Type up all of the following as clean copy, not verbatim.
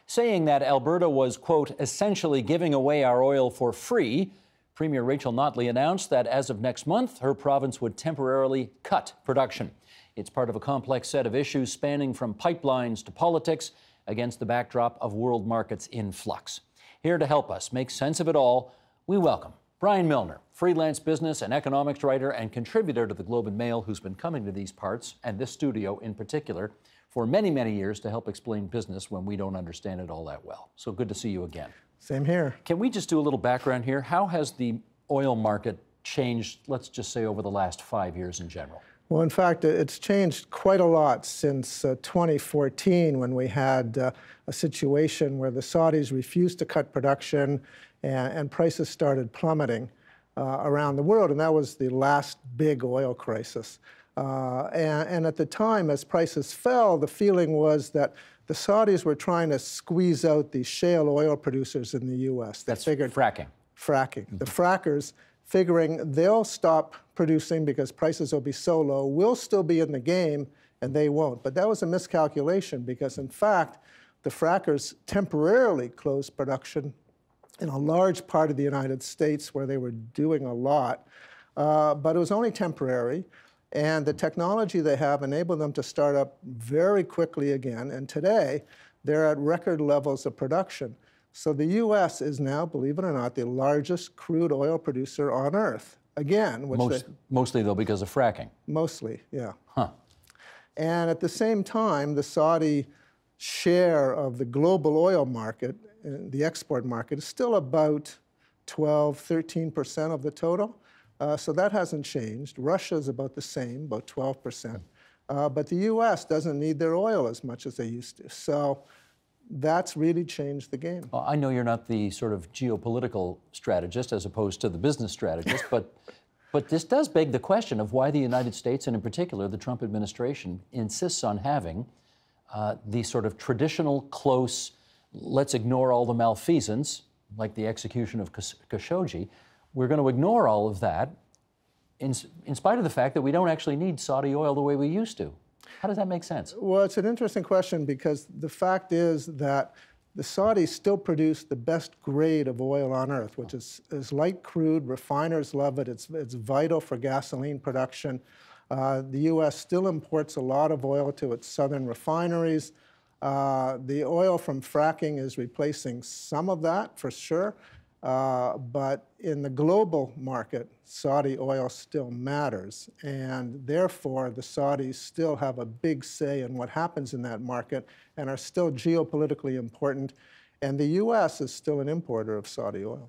saying that Alberta was, quote, essentially giving away our oil for free. Premier Rachel Notley announced that as of next month, her province would temporarily cut production. It's part of a complex set of issues spanning from pipelines to politics against the backdrop of world markets in flux. Here to help us make sense of it all, we welcome Brian Milner, freelance business and economics writer and contributor to the Globe and Mail, who's been coming to these parts, and this studio in particular, for many, many years to help explain business when we don't understand it all that well. So good to see you again. Same here. Can we just do a little background here? How has the oil market changed, let's just say, over the last 5 years in general? Well, in fact, it's changed quite a lot since 2014, when we had a situation where the Saudis refused to cut production and prices started plummeting around the world. And that was the last big oil crisis. And at the time, as prices fell, the feeling was that the Saudis were trying to squeeze out the shale oil producers in the U.S. That's fracking. Fracking. Mm-hmm. The frackers, figuring they'll stop producing because prices will be so low, we'll still be in the game, and they won't. But that was a miscalculation because, in fact, the frackers temporarily closed production in a large part of the United States where they were doing a lot. But it was only temporary. And the technology they have enabled them to start up very quickly again. And today, they're at record levels of production. So the U.S. is now, believe it or not, the largest crude oil producer on Earth. Again, mostly, though, because of fracking. Mostly, yeah. Huh. And at the same time, the Saudi share of the global oil market, the export market, is still about 12, 13% of the total. So that hasn't changed. Russia's about the same, about 12%. But the U.S. doesn't need their oil as much as they used to. So that's really changed the game. Well, I know you're not the sort of geopolitical strategist as opposed to the business strategist, but this does beg the question of why the United States, and in particular the Trump administration, insists on having the sort of traditional, close, let's ignore all the malfeasance, like the execution of Khashoggi. We're going to ignore all of that in spite of the fact that we don't actually need Saudi oil the way we used to. How does that make sense? Well, it's an interesting question because the fact is that the Saudis still produce the best grade of oil on Earth, which is light crude. Refiners love it. It's vital for gasoline production. The U.S. still imports a lot of oil to its southern refineries. The oil from fracking is replacing some of that, for sure. But in the global market, Saudi oil still matters. And therefore, the Saudis still have a big say in what happens in that market and are still geopolitically important. And the U.S. is still an importer of Saudi oil.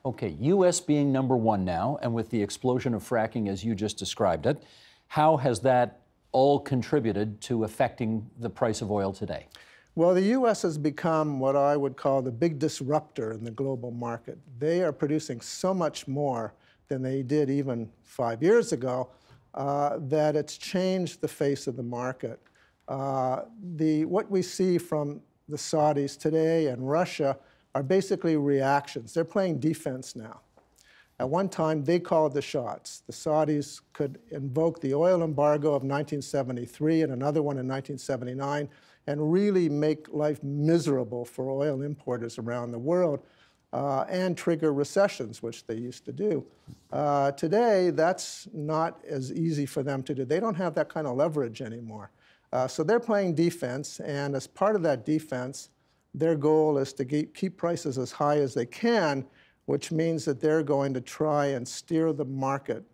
Okay, U.S. being number one now, and with the explosion of fracking as you just described it, how has that all contributed to affecting the price of oil today? Well, the U.S. has become what I would call the big disruptor in the global market. They are producing so much more than they did even 5 years ago that it's changed the face of the market. What we see from the Saudis today and Russia are basically reactions. They're playing defense now. At one time, they called the shots. The Saudis could invoke the oil embargo of 1973 and another one in 1979 and really make life miserable for oil importers around the world and trigger recessions, which they used to do. Today, that's not as easy for them to do. They don't have that kind of leverage anymore. So they're playing defense, and as part of that defense, their goal is to keep prices as high as they can, which means that they're going to try and steer the market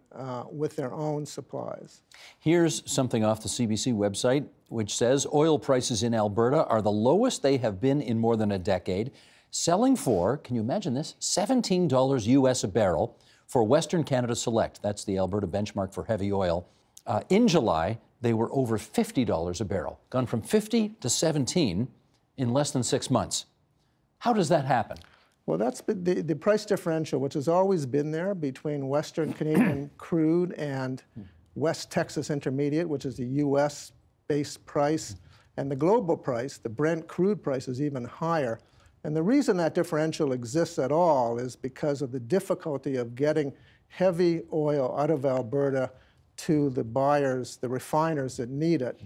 with their own supplies. Here's something off the CBC website, which says oil prices in Alberta are the lowest they have been in more than a decade, selling for, can you imagine this, $17 US a barrel for Western Canada Select. That's the Alberta benchmark for heavy oil. In July, they were over $50 a barrel, gone from 50 to 17 in less than 6 months. How does that happen? Well, that's the price differential, which has always been there between Western Canadian crude and West Texas Intermediate, which is the U.S.-based price, and the global price, the Brent crude price, is even higher. And the reason that differential exists at all is because of the difficulty of getting heavy oil out of Alberta to the buyers, the refiners that need it.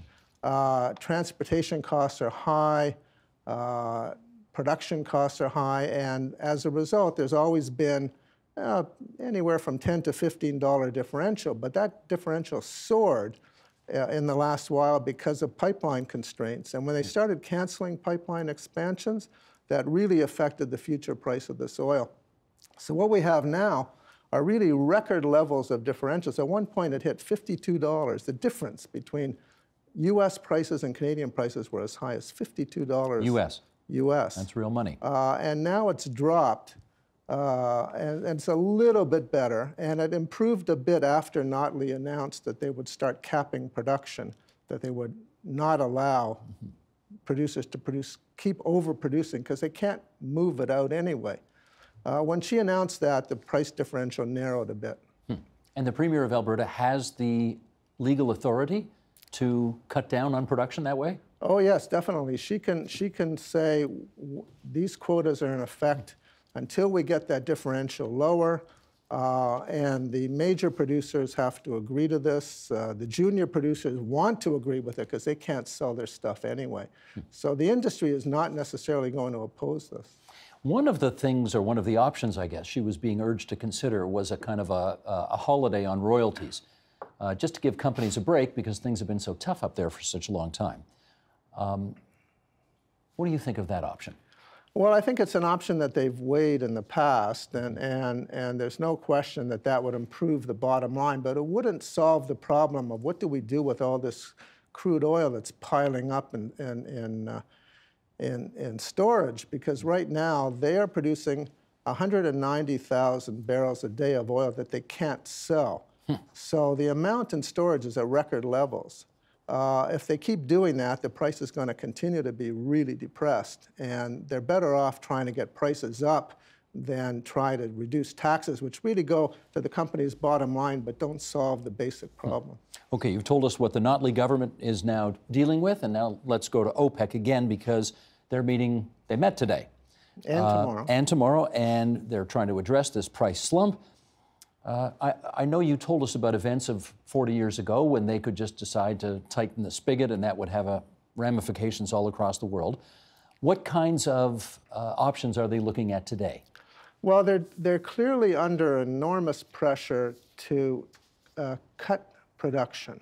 Transportation costs are high. production costs are high, and as a result, there's always been anywhere from $10 to $15 differential, but that differential soared in the last while because of pipeline constraints. And when they started canceling pipeline expansions, that really affected the future price of this oil. So what we have now are really record levels of differentials. At one point, it hit $52. The difference between U.S. prices and Canadian prices were as high as $52. U.S. U.S. That's real money. And now it's dropped, and it's a little bit better. And it improved a bit after Notley announced that they would start capping production, that they would not allow producers to keep overproducing, because they can't move it out anyway. When she announced that, the price differential narrowed a bit. And the Premier of Alberta has the legal authority to cut down on production that way? Oh yes, definitely. She can say these quotas are in effect until we get that differential lower, and the major producers have to agree to this. The junior producers want to agree with it because they can't sell their stuff anyway. So the industry is not necessarily going to oppose this. One of the things, or one of the options, I guess, she was being urged to consider was a kind of a holiday on royalties, just to give companies a break because things have been so tough up there for such a long time. What do you think of that option? Well, I think it's an option that they've weighed in the past, and there's no question that that would improve the bottom line, but it wouldn't solve the problem of what do we do with all this crude oil that's piling up in storage, because right now they are producing 190,000 barrels a day of oil that they can't sell. So the amount in storage is at record levels. If they keep doing that, the price is going to continue to be really depressed, and they're better off trying to get prices up than try to reduce taxes, which really go to the company's bottom line but don't solve the basic problem. Okay, you've told us what the Notley government is now dealing with, and now let's go to OPEC again, because they're meeting, they met today. And tomorrow. And tomorrow, and they're trying to address this price slump. I know you told us about events of 40 years ago when they could just decide to tighten the spigot and that would have ramifications all across the world. What kinds of options are they looking at today? Well, they're clearly under enormous pressure to cut production,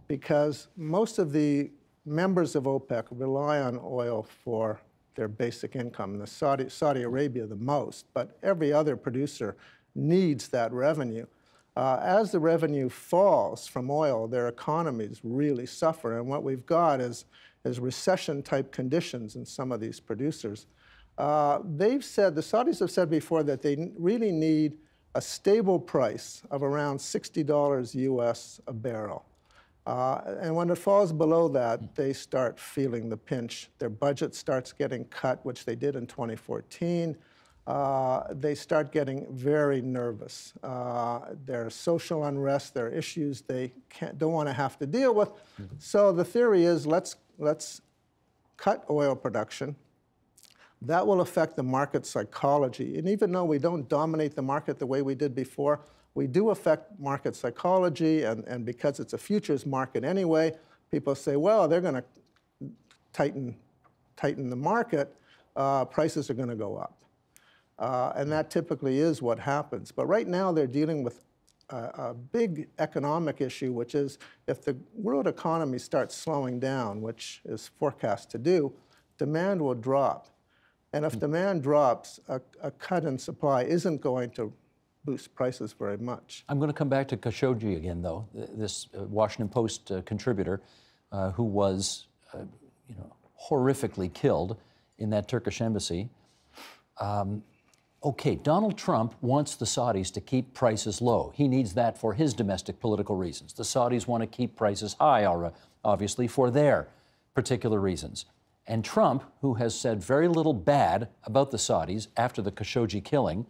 because most of the members of OPEC rely on oil for their basic income, Saudi Arabia the most, but every other producer needs that revenue. As the revenue falls from oil, their economies really suffer, and what we've got is recession-type conditions in some of these producers. They've said, the Saudis have said before, that they really need a stable price of around $60 US a barrel. And when it falls below that, they start feeling the pinch. Their budget starts getting cut, which they did in 2014. They start getting very nervous. There's social unrest, there are issues they don't want to have to deal with. So the theory is, let's cut oil production. That will affect the market psychology. And even though we don't dominate the market the way we did before, we do affect market psychology, and because it's a futures market anyway, people say, well, they're going to tighten the market, prices are going to go up. And that typically is what happens. But right now they're dealing with a big economic issue, which is if the world economy starts slowing down, which is forecast to do, demand will drop. And if demand drops, a cut in supply isn't going to boost prices very much. I'm going to come back to Khashoggi again, though, this Washington Post contributor who was horrifically killed in that Turkish embassy. Okay, Donald Trump wants the Saudis to keep prices low. He needs that for his domestic political reasons. The Saudis want to keep prices high, obviously, for their particular reasons. And Trump, who has said very little bad about the Saudis after the Khashoggi killing,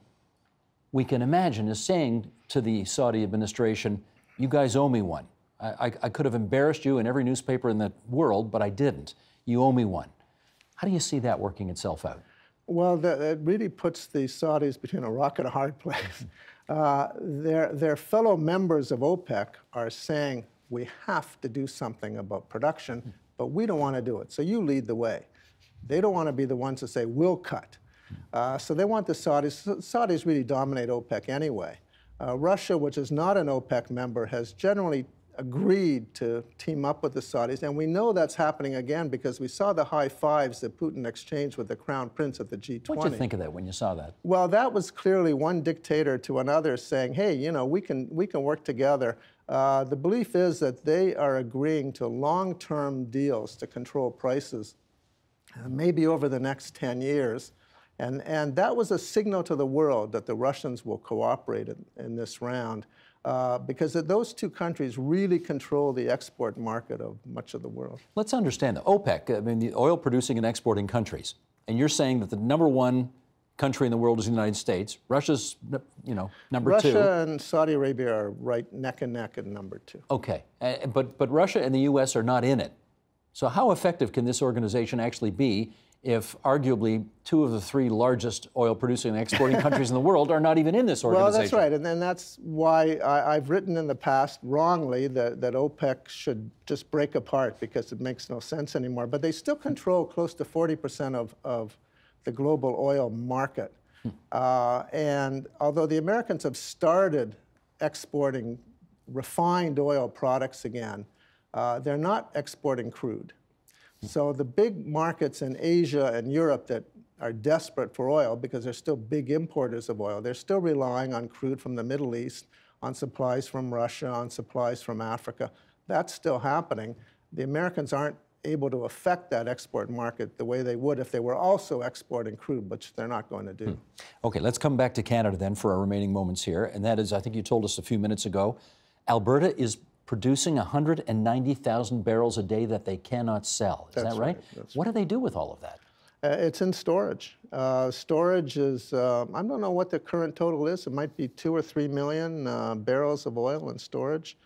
we can imagine is saying to the Saudi administration, you guys owe me one. I could have embarrassed you in every newspaper in the world, but I didn't. You owe me one. How do you see that working itself out? Well, it really puts the Saudis between a rock and a hard place. Their fellow members of OPEC are saying, we have to do something about production, but we don't want to do it, so you lead the way. They don't want to be the ones to say, we'll cut. So they want the Saudis. Saudis really dominate OPEC anyway. Russia, which is not an OPEC member, has generally agreed to team up with the Saudis. And we know that's happening again because we saw the high fives that Putin exchanged with the Crown Prince at the G20. What did you think of that when you saw that? Well, that was clearly one dictator to another saying, hey, you know, we can work together. The belief is that they are agreeing to long-term deals to control prices, maybe over the next 10 years. And that was a signal to the world that the Russians will cooperate in this round because those two countries really control the export market of much of the world. Let's understand the OPEC, I mean, the oil producing and exporting countries. And you're saying that the number one country in the world is the United States. Russia's, you know, number two. Russia and Saudi Arabia are right neck and neck at number two. Okay, but Russia and the U.S. are not in it. So how effective can this organization actually be if arguably two of the three largest oil-producing and exporting countries in the world are not even in this organization? Well, that's right, and then that's why I've written in the past wrongly that OPEC should just break apart because it makes no sense anymore. But they still control close to 40% of the global oil market. And although the Americans have started exporting refined oil products again, they're not exporting crude. So the big markets in Asia and Europe that are desperate for oil because they're still big importers of oil, they're still relying on crude from the Middle East, on supplies from Russia, on supplies from Africa. That's still happening. The Americans aren't able to affect that export market the way they would if they were also exporting crude, which they're not going to do. Okay, let's come back to Canada then for our remaining moments here. And that is, I think you told us a few minutes ago, Alberta is producing 190,000 barrels a day that they cannot sell. Is that right? What do they do with all of that? It's in storage. Storage is, I don't know what the current total is. It might be 2 or 3 million barrels of oil in storage.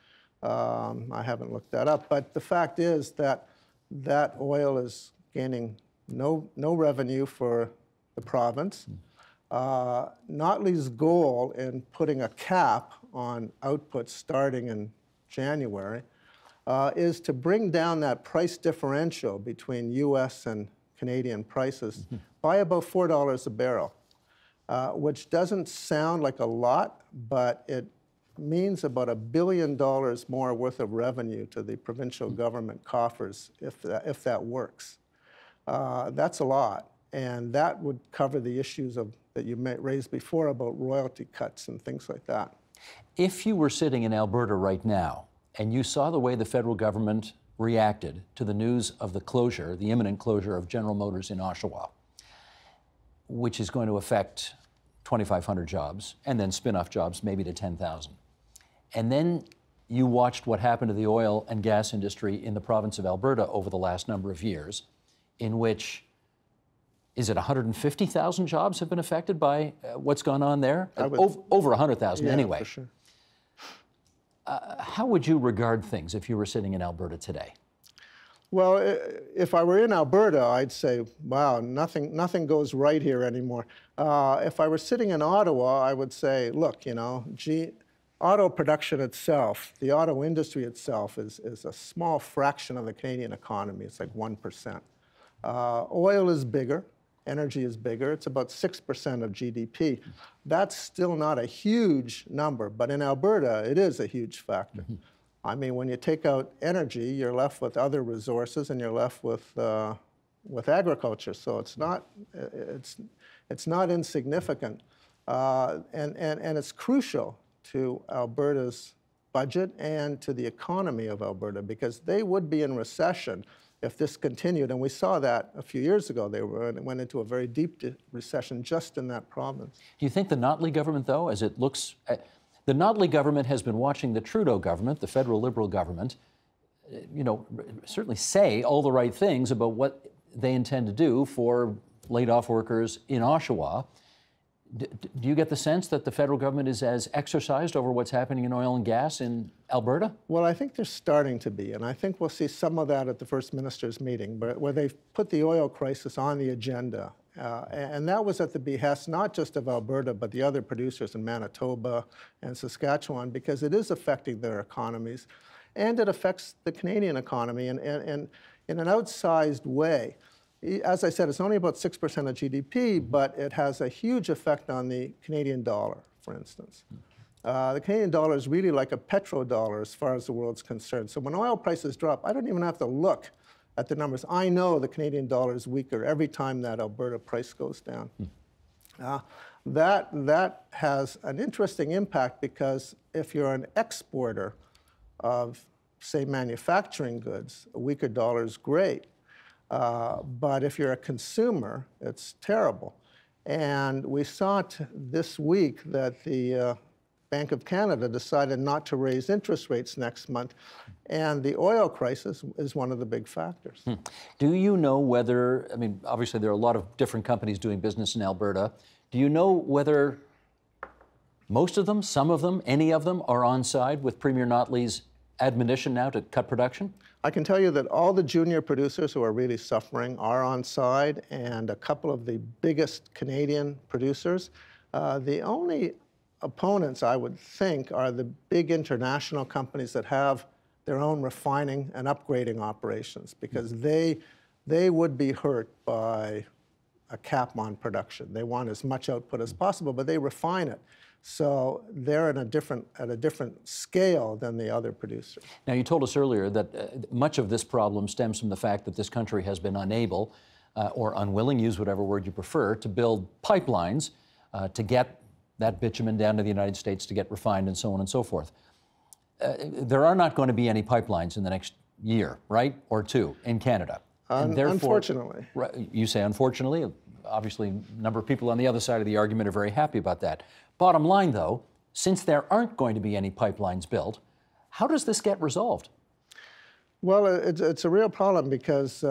I haven't looked that up. But the fact is that that oil is gaining no revenue for the province. Notley's goal in putting a cap on output starting in January is to bring down that price differential between U.S. and Canadian prices by about $4 a barrel, which doesn't sound like a lot, but it means about $1 billion more worth of revenue to the provincial government coffers if that works. That's a lot, and that would cover the issues that you raised before about royalty cuts and things like that. If you were sitting in Alberta right now and you saw the way the federal government reacted to the news of the closure, the imminent closure of General Motors in Oshawa, which is going to affect 2,500 jobs and then spin-off jobs maybe to 10,000, and then you watched what happened to the oil and gas industry in the province of Alberta over the last number of years, in which, is it 150,000 jobs have been affected by what's gone on there? Over 100,000 anyway. For sure. How would you regard things if you were sitting in Alberta today? Well, if I were in Alberta, I'd say, wow, nothing goes right here anymore. If I were sitting in Ottawa, I would say, look, you know, auto production itself, the auto industry itself is a small fraction of the Canadian economy. It's like 1%. Oil is bigger. Energy is bigger. It's about 6% of GDP. That's still not a huge number, but in Alberta, it is a huge factor. I mean, when you take out energy, you're left with other resources, and you're left with agriculture. So it's not insignificant, and it's crucial to Alberta's budget and to the economy of Alberta because they would be in recession if this continued, and we saw that a few years ago. They went into a very deep recession just in that province. Do you think the Notley government, though, as it looks, the Notley government has been watching the Trudeau government, the federal Liberal government, you know, certainly say all the right things about what they intend to do for laid-off workers in Oshawa. Do you get the sense that the federal government is as exercised over what's happening in oil and gas in Alberta? Well, I think they're starting to be, and I think we'll see some of that at the First Minister's meeting, where they've put the oil crisis on the agenda. And that was at the behest not just of Alberta, but the other producers in Manitoba and Saskatchewan, because it is affecting their economies, and it affects the Canadian economy in an outsized way. As I said, it's only about 6% of GDP, but it has a huge effect on the Canadian dollar, for instance. The Canadian dollar is really like a petrodollar as far as the world's concerned. So when oil prices drop, I don't even have to look at the numbers. I know the Canadian dollar is weaker every time that Alberta price goes down. That has an interesting impact because if you're an exporter of, say, manufacturing goods, a weaker dollar is great. But if you're a consumer, it's terrible. And we saw this week that the Bank of Canada decided not to raise interest rates next month, and the oil crisis is one of the big factors. Do you know whether, I mean, obviously there are a lot of different companies doing business in Alberta. Do you know whether most of them, some of them, any of them are on side with Premier Notley's admonition now to cut production? I can tell you that all the junior producers who are really suffering are on side, and a couple of the biggest Canadian producers. The only opponents, I would think, are the big international companies that have their own refining and upgrading operations, because they would be hurt by a cap on production. They want as much output as possible, but they refine it. So they're at a different scale than the other producers. Now, you told us earlier that much of this problem stems from the fact that this country has been unable or unwilling, use whatever word you prefer, to build pipelines to get that bitumen down to the United States to get refined and so on and so forth. There are not going to be any pipelines in the next year, right, or two in Canada. And therefore, unfortunately. You say unfortunately. Obviously, a number of people on the other side of the argument are very happy about that. Bottom line, though, since there aren't going to be any pipelines built, how does this get resolved? Well, it's a real problem because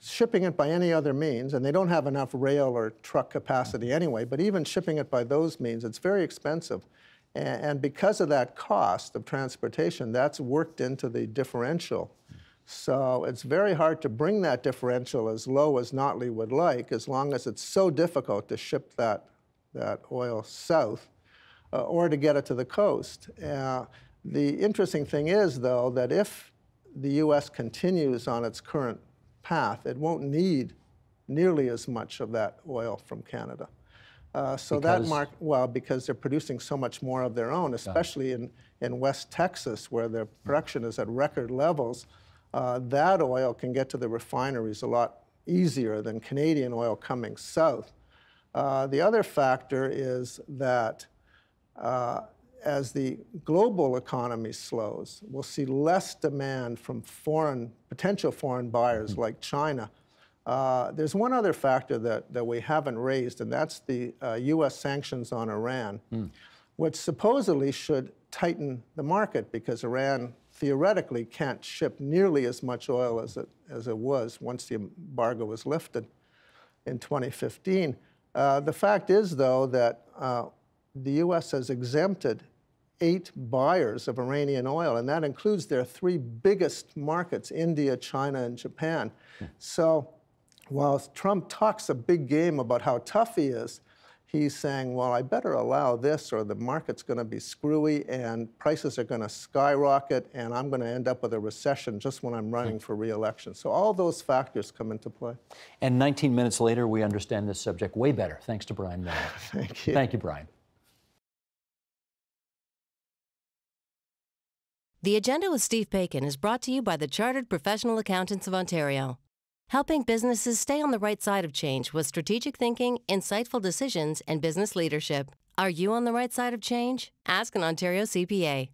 shipping it by any other means, and they don't have enough rail or truck capacity anyway, but even shipping it by those means, it's very expensive. And because of that cost of transportation, that's worked into the differential. So it's very hard to bring that differential as low as Notley would like, as long as it's so difficult to ship that oil south or to get it to the coast. The interesting thing is, though, that if the U.S. continues on its current path, it won't need nearly as much of that oil from Canada. So that because they're producing so much more of their own, especially in West Texas, where their production is at record levels. That oil can get to the refineries a lot easier than Canadian oil coming south. The other factor is that as the global economy slows, we'll see less demand from potential foreign buyers like China. There's one other factor that we haven't raised, and that's the U.S. sanctions on Iran, which supposedly should tighten the market because Iran theoretically can't ship nearly as much oil as it was once the embargo was lifted in 2015. The fact is, though, that the U.S. has exempted 8 buyers of Iranian oil, and that includes their 3 biggest markets, India, China, and Japan. So while Trump talks a big game about how tough he is, he's saying, well, I better allow this or the market's going to be screwy and prices are going to skyrocket and I'm going to end up with a recession just when I'm running for re-election. So all those factors come into play. And 19 minutes later, we understand this subject way better, thanks to Brian Milner. Thank you. Thank you, Brian. The Agenda with Steve Paikin is brought to you by the Chartered Professional Accountants of Ontario, helping businesses stay on the right side of change with strategic thinking, insightful decisions, and business leadership. Are you on the right side of change? Ask an Ontario CPA.